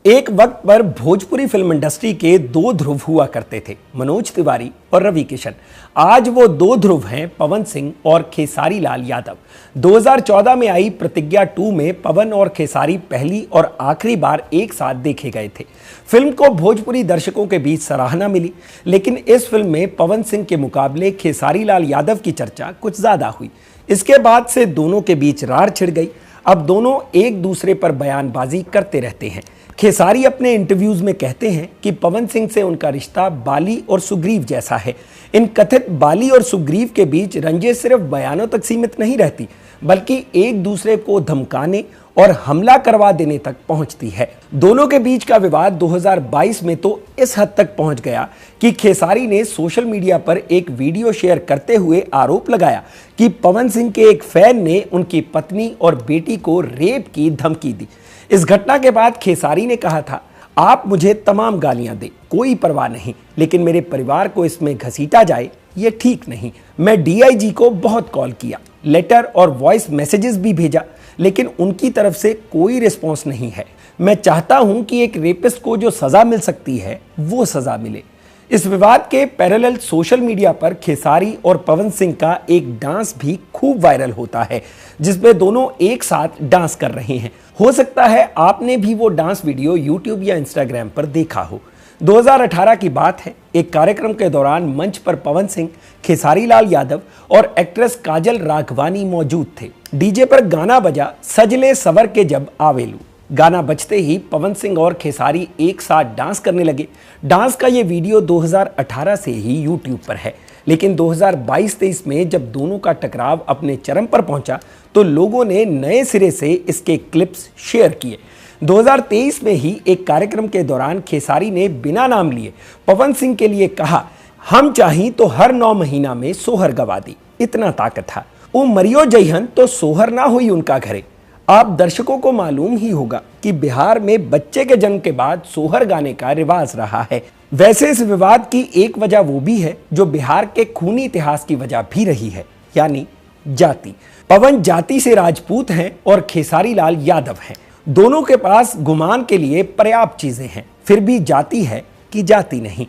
एक वक्त पर भोजपुरी फिल्म इंडस्ट्री के 2 ध्रुव हुआ करते थे, मनोज तिवारी और रवि किशन। आज वो 2 ध्रुव हैं, पवन सिंह और खेसारी लाल यादव। 2014 में आई प्रतिज्ञा 2 में पवन और खेसारी पहली और आखिरी बार एक साथ देखे गए थे। फिल्म को भोजपुरी दर्शकों के बीच सराहना मिली, लेकिन इस फिल्म में पवन सिंह के मुकाबले खेसारी लाल यादव की चर्चा कुछ ज्यादा हुई। इसके बाद से दोनों के बीच रार छिड़ गई। अब दोनों एक दूसरे पर बयानबाजी करते रहते हैं। खेसारी अपने इंटरव्यूज में कहते हैं कि पवन सिंह से उनका रिश्ता बाली और सुग्रीव जैसा है। इन कथित बाली और सुग्रीव के बीच रंजिश सिर्फ बयानों तक सीमित नहीं रहती, बल्कि एक दूसरे को धमकाने और हमला करवा देने तक पहुंचती है। दोनों के बीच का विवाद 2022 में तो इस हद तक पहुंच गया कि खेसारी ने सोशल मीडिया पर एक वीडियो शेयर करते हुए आरोप लगाया कि पवन सिंह के एक फैन ने उनकी पत्नी और बेटी को रेप की धमकी दी। इस घटना के बाद खेसारी ने कहा था, आप मुझे तमाम गालियां दे, कोई परवाह नहीं, लेकिन मेरे परिवार को इसमें घसीटा जाए ये ठीक नहीं। मैं डीआईजी को बहुत कॉल किया, लेटर और वॉइस मैसेजेस भी भेजा, लेकिन उनकी तरफ से कोई रिस्पॉन्स नहीं है। मैं चाहता हूं कि एक रेपिस्ट को जो सजा मिल सकती है वो सजा मिले। इस विवाद के पैरेलल सोशल मीडिया पर खेसारी और पवन सिंह का एक डांस भी खूब वायरल होता है, जिसमें दोनों एक साथ डांस कर रहे हैं। हो सकता है आपने भी वो डांस वीडियो यूट्यूब या इंस्टाग्राम पर देखा हो। 2018 की बात है, एक कार्यक्रम के दौरान मंच पर पवन सिंह, खेसारी लाल यादव और एक्ट्रेस काजल राघवानी मौजूद थे। डीजे पर गाना बजा, सजले सवर के जब आवेलू। गाना बजते ही पवन सिंह और खेसारी एक साथ डांस करने लगे। डांस का ये वीडियो 2018 से ही यूट्यूब पर है, लेकिन 2022-23 में जब दोनों का टकराव अपने चरम पर पहुंचा तो लोगों ने नए सिरे से इसके क्लिप्स शेयर किए। 2023 में ही एक कार्यक्रम के दौरान खेसारी ने बिना नाम लिए पवन सिंह के लिए कहा, हम चाही तो हर 9 महीना में सोहर गवा दी, इतना ताकत था। वो मरियो जइहन तो सोहर ना हुई उनका घरे। आप दर्शकों को मालूम ही होगा कि बिहार में बच्चे के जन्म के बाद सोहर गाने का रिवाज रहा है। वैसे इस विवाद की एक वजह वो भी है जो बिहार के खूनी इतिहास की वजह भी रही है, यानी जाति। पवन जाति से राजपूत हैं और खेसारी लाल यादव हैं। दोनों के पास गुमान के लिए पर्याप्त चीजें हैं, फिर भी जाति है कि जाति नहीं।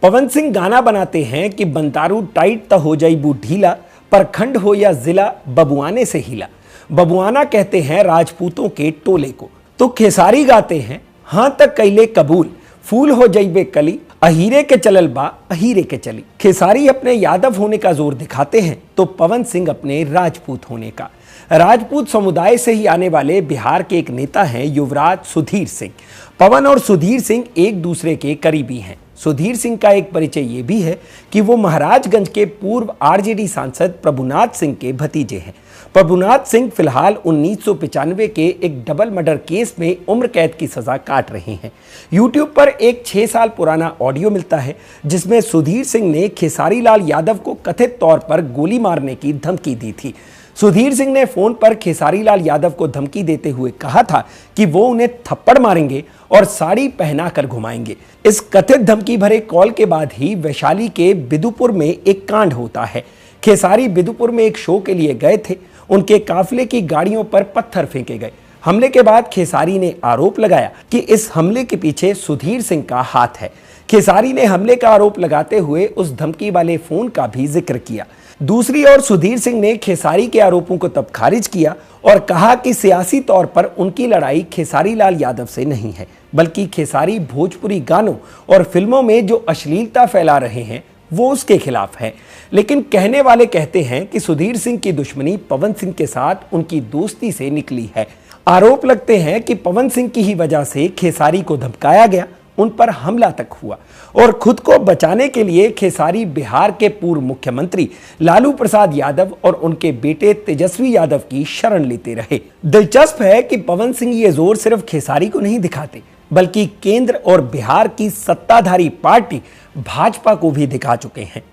पवन सिंह गाना बनाते हैं कि बंतारू टाइट त हो जाइबू ढीला, प्रखंड हो या जिला बबुआने से हिला। बबुआना कहते हैं राजपूतों के टोले को। तो खेसारी गाते हैं, हाँ तक कैले कबूल, फूल हो जाइबे कली, अहीरे के चलल बा अहीरे के चली। खेसारी अपने यादव होने का जोर दिखाते हैं तो पवन सिंह अपने राजपूत होने का। राजपूत समुदाय से ही आने वाले बिहार के एक नेता हैं युवराज सुधीर सिंह। पवन और सुधीर सिंह एक दूसरे के करीबी हैं। सुधीर सिंह का एक परिचय ये भी है कि वो महाराजगंज के पूर्व आरजेडी सांसद प्रभुनाथ सिंह के भतीजे हैं। प्रभुनाथ सिंह फिलहाल 1995 के एक डबल मर्डर केस में उम्र कैद की सजा काट रहे हैं। यूट्यूब पर एक 6 साल पुराना ऑडियो मिलता है जिसमें सुधीर सिंह ने खेसारी लाल यादव को कथित तौर पर गोली मारने की धमकी दी थी। सुधीर सिंह ने फोन पर खेसारी लाल यादव को धमकी देते हुए कहा था कि वो उन्हें थप्पड़ मारेंगे और साड़ी पहनाकर घुमाएंगे। इस कथित धमकी भरे कॉल के बाद ही वैशाली के बिदुपुर में एक कांड होता है। खेसारी बिदुपुर में एक शो के लिए गए थे। उनके काफिले की गाड़ियों पर पत्थर फेंके गए। हमले के बाद खेसारी ने आरोप लगाया कि इस हमले के पीछे सुधीर सिंह का हाथ है। खेसारी ने हमले का आरोप लगाते हुए उस धमकी वाले फोन का भी जिक्र किया। दूसरी ओर सुधीर सिंह ने खेसारी के आरोपों को तब खारिज किया और कहा कि सियासी तौर पर उनकी लड़ाई खेसारी लाल यादव से नहीं है, बल्कि खेसारी भोजपुरी गानों और फिल्मों में जो अश्लीलता फैला रहे हैं वो उसके खिलाफ है। लेकिन कहने वाले कहते हैं कि सुधीर सिंह की दुश्मनी पवन सिंह के साथ उनकी दोस्ती से निकली है। आरोप लगते हैं कि पवन सिंह की ही वजह से खेसारी को धमकाया गया, उन पर हमला तक हुआ और खुद को बचाने के लिए खेसारी बिहार के पूर्व मुख्यमंत्री लालू प्रसाद यादव और उनके बेटे तेजस्वी यादव की शरण लेते रहे। दिलचस्प है कि पवन सिंह ये जोर सिर्फ खेसारी को नहीं दिखाते, बल्कि केंद्र और बिहार की सत्ताधारी पार्टी भाजपा को भी दिखा चुके हैं।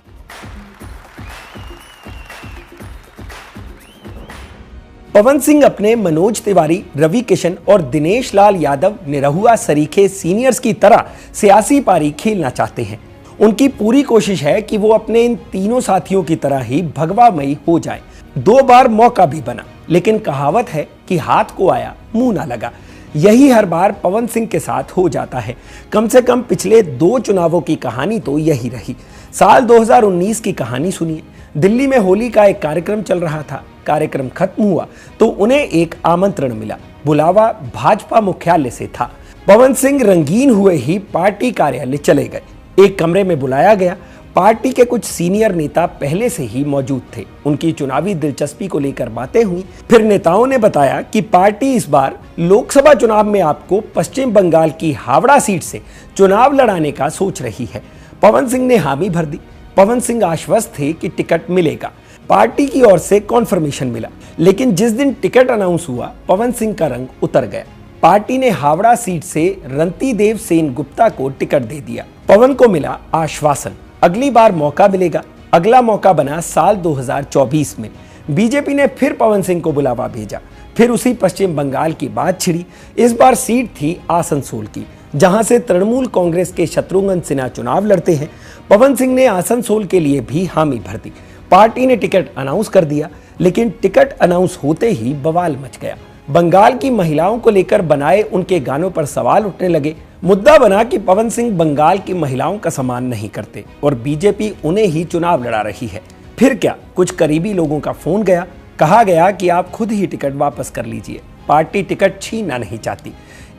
पवन सिंह अपने मनोज तिवारी, रवि किशन और दिनेश लाल यादव निरहुआ सरीखे सीनियर्स की तरह सियासी पारी खेलना चाहते हैं। उनकी पूरी कोशिश है कि वो अपने इन तीनों साथियों की तरह ही भगवामयी हो जाएं। 2 बार मौका भी बना, लेकिन कहावत है कि हाथ को आया मुंह ना लगा। यही हर बार पवन सिंह के साथ हो जाता है। कम से कम पिछले 2 चुनावों की कहानी तो यही रही। साल 2019 की कहानी सुनिए। दिल्ली में होली का एक कार्यक्रम चल रहा था। कार्यक्रम खत्म हुआ तो उन्हें एक आमंत्रण मिला। बुलावा भाजपा मुख्यालय से था। पवन सिंह रंगीन हुए ही पार्टी कार्यालय चले गए। एक कमरे में बुलाया गया। पार्टी के कुछ सीनियर नेता पहले से ही मौजूद थे। उनकी चुनावी दिलचस्पी को लेकर बातें हुई। फिर नेताओं ने बताया कि पार्टी इस बार लोकसभा चुनाव में आपको पश्चिम बंगाल की हावड़ा सीट से चुनाव लड़ाने का सोच रही है। पवन सिंह ने हामी भर दी। पवन सिंह आश्वस्त थे कि टिकट मिलेगा। पार्टी की ओर से कॉन्फर्मेशन मिला, लेकिन जिस दिन टिकट अनाउंस हुआ पवन सिंह का रंग उतर गया। पार्टी ने हावड़ा सीट से रंतीदेव सेन गुप्ता को टिकट दे दिया। पवन को मिला आश्वासन, अगली बार मौका मिलेगा। अगला मौका बना साल 2024 में। बीजेपी ने फिर पवन सिंह को बुलावा भेजा। फिर उसी पश्चिम बंगाल की बात छिड़ी। इस बार सीट थी आसनसोल की, जहां से तृणमूल कांग्रेस के शत्रुघ्न सिन्हा चुनाव लड़ते हैं। पवन सिंह ने आसनसोल के लिए भी हामी भर दी। पार्टी ने टिकट अनाउंस कर दिया, लेकिन टिकट अनाउंस होते ही बवाल मच गया। बंगाल की महिलाओं को लेकर बनाए उनके गानों पर सवाल उठने लगे। मुद्दा बना कि पवन सिंह बंगाल की महिलाओं का सम्मान नहीं करते और बीजेपी उन्हें ही चुनाव लड़ा रही है। फिर क्या, कुछ करीबी लोगों का फोन गया, कहा गया कि आप खुद ही टिकट वापस कर लीजिए, पार्टी टिकट छीनना नहीं चाहती।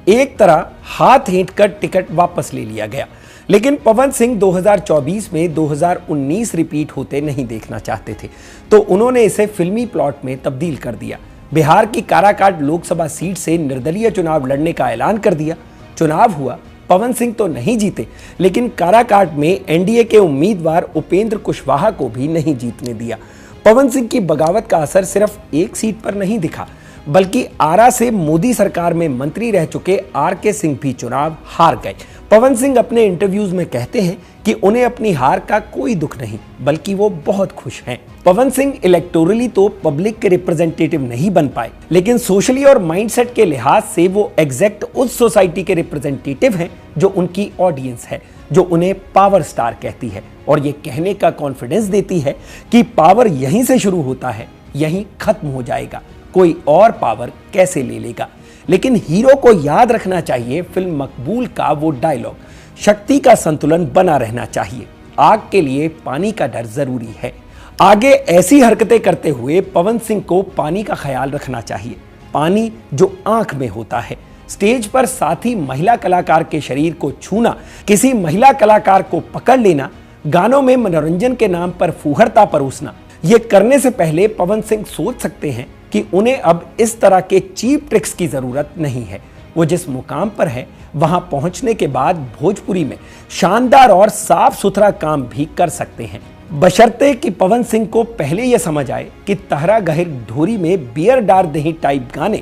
एक तरह हाथ हींट कर टिकट वापस ले लिया गया। लेकिन पवन सिंह 2024 में 2019 रिपीट होते नहीं देखना चाहते थे, तो उन्होंने इसे फिल्मी प्लॉट में तब्दील कर दिया। बिहार की काराकाट लोकसभा सीट से निर्दलीय चुनाव लड़ने का ऐलान कर दिया। चुनाव हुआ, पवन सिंह तो नहीं जीते, लेकिन काराकाट में एनडीए के उम्मीदवार उपेंद्र कुशवाहा को भी नहीं जीतने दिया। पवन सिंह की बगावत का असर सिर्फ एक सीट पर नहीं दिखा, बल्कि आरा से मोदी सरकार में मंत्री रह चुके आर.के. सिंह भी चुनाव हार गए। पवन सिंह अपने इंटरव्यूज में कहते हैं कि उन्हें अपनी हार का कोई दुख नहीं, बल्कि वो बहुत खुश हैं। पवन सिंह इलेक्टोरली तो पब्लिक के रिप्रेजेंटेटिव नहीं बन पाए, लेकिन सोशली और माइंडसेट के लिहाज से वो एग्जैक्ट उस सोसाइटी के रिप्रेजेंटेटिव हैं जो उनकी ऑडियंस है, जो उन्हें पावर स्टार कहती है और ये कहने का कॉन्फिडेंस देती है कि पावर यहीं से शुरू होता है, यहीं खत्म हो जाएगा, कोई और पावर कैसे ले लेगा। लेकिन हीरो को याद रखना चाहिए फिल्म मकबूल का वो डायलॉग, शक्ति का संतुलन बना रहना चाहिए, आग के लिए पानी का डर जरूरी है। आगे ऐसी हरकतें करते हुए पवन सिंह को पानी का ख्याल रखना चाहिए, पानी जो आंख में होता है। स्टेज पर साथी महिला कलाकार के शरीर को छूना, किसी महिला कलाकार को पकड़ लेना, गानों में मनोरंजन के नाम पर फूहड़ता परोसना, ये करने से पहले पवन सिंह सोच सकते हैं कि उन्हें अब इस तरह के चीप ट्रिक्स की जरूरत नहीं है। वो जिस मुकाम पर है वहां पहुंचने के बाद भोजपुरी में शानदार और साफ सुथरा काम भी कर सकते हैं, बशर्ते कि पवन सिंह को पहले यह समझ आए कि तहरा गहिर ढोरी में बियर डार दही टाइप गाने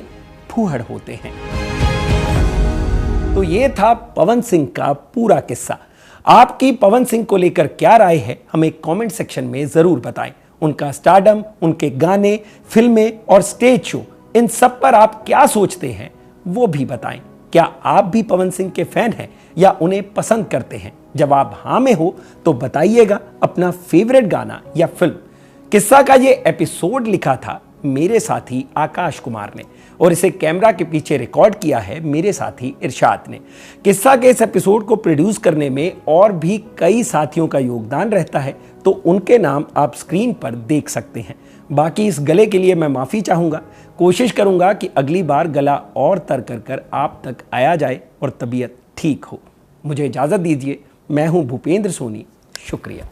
फूहड़ होते हैं। तो ये था पवन सिंह का पूरा किस्सा। आपकी पवन सिंह को लेकर क्या राय है, हमें कमेंट सेक्शन में जरूर बताएं। उनका स्टारडम, उनके गाने, फिल्में और स्टेज शो, इन सब पर आप क्या सोचते हैं वो भी बताएं। क्या आप भी पवन सिंह के फैन हैं या उन्हें पसंद करते हैं? जब आप हाँ में हो तो बताइएगा अपना फेवरेट गाना या फिल्म। किस्सा का ये एपिसोड लिखा था मेरे साथी आकाश कुमार ने और इसे कैमरा के पीछे रिकॉर्ड किया है मेरे साथी इरशाद ने। किस्सा के इस एपिसोड को प्रोड्यूस करने में और भी कई साथियों का योगदान रहता है, तो उनके नाम आप स्क्रीन पर देख सकते हैं। बाकी इस गले के लिए मैं माफ़ी चाहूँगा। कोशिश करूँगा कि अगली बार गला और तर कर आप तक आया जाए और तबीयत ठीक हो। मुझे इजाज़त दीजिए। मैं हूँ भूपेंद्र सोनी। शुक्रिया।